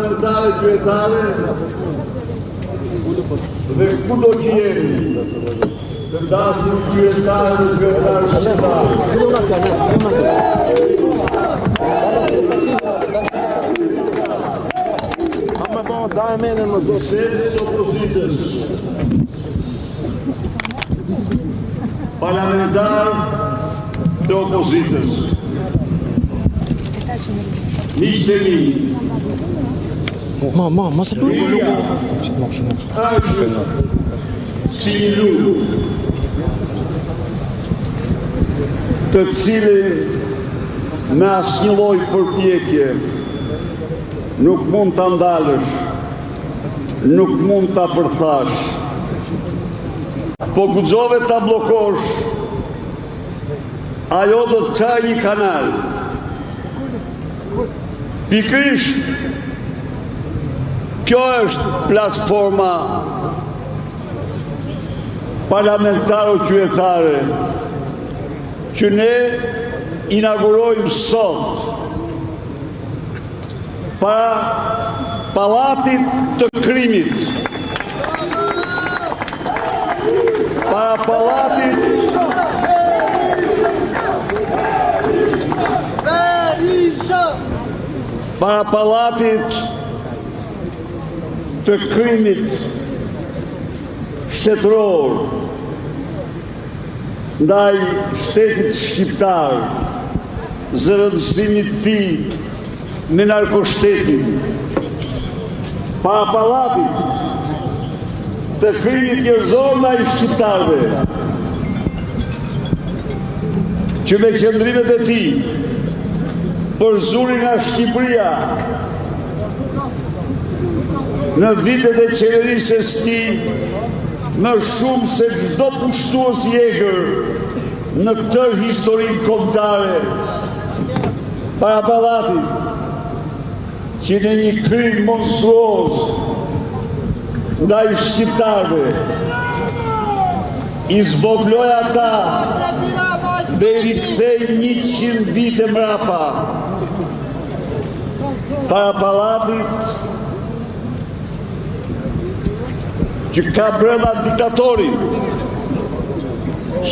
parlamentare kryetare dhe kudo që jeni, të dashur kryetare dhe kryetarë shqiptarë. Seks opozitës, parlamentar të opozitës, miqtë e mi, Liria është si një lule të cilin me asnjë lloj përpjekje nuk mund ta ndalësh, nuk mund ta përthash, po guxove ta bllokosh, ajo do të çajë një kanal. Pikërisht kjo është platforma parlamentaro-qytetare që ne inaugurojmë sot para Pallatit të Krimit. Para Pallatit të Krimit shtetëror ndaj shtetit shqiptar, zëvendësimit të tij me narkoshtetin. Para Pallatit të Krimit njerëzor ndaj shqiptarëve, që me qëndrimet e tij përzuri nga Shqipëria në vitet e qeverisjes së tij më shumë se çdo pushtues i egër në këtë historinë kombëtare. Para Pallatit, që në një krim monstruoz ndaj shqiptarëve i zvogloi ata dhe i rikthei 100 vite mrapa. Para Pallatit, që ka brenda diktatorin,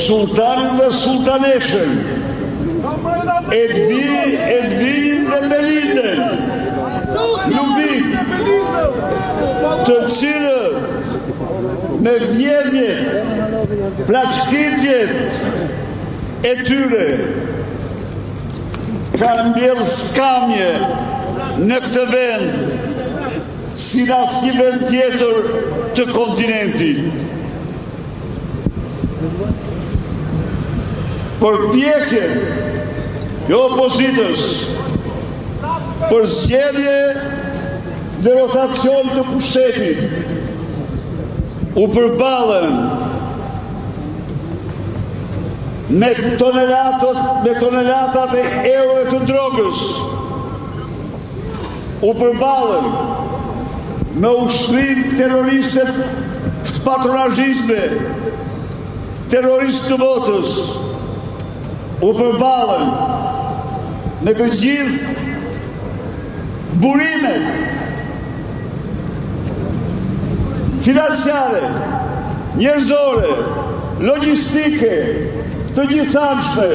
sultanin dhe sultaneshën, Edvin dhe Belindën, Lubik, të cilët me vjedhjet, plaçkitjet e tyre kanë mbjellë skamje në këtë vend si në asnjë vend tjetër të kontinentit. Përpjekjet e opozitës për zgjedhje dhe rotacion të pushtetit u përballën me tonelatat e euro të drogës, u përballën me ushtrim terroriste patronazhiste, terroristë të votës, u përballën me të gjithë burimet financiare, njerëzore, logjistike, të gjithanshme,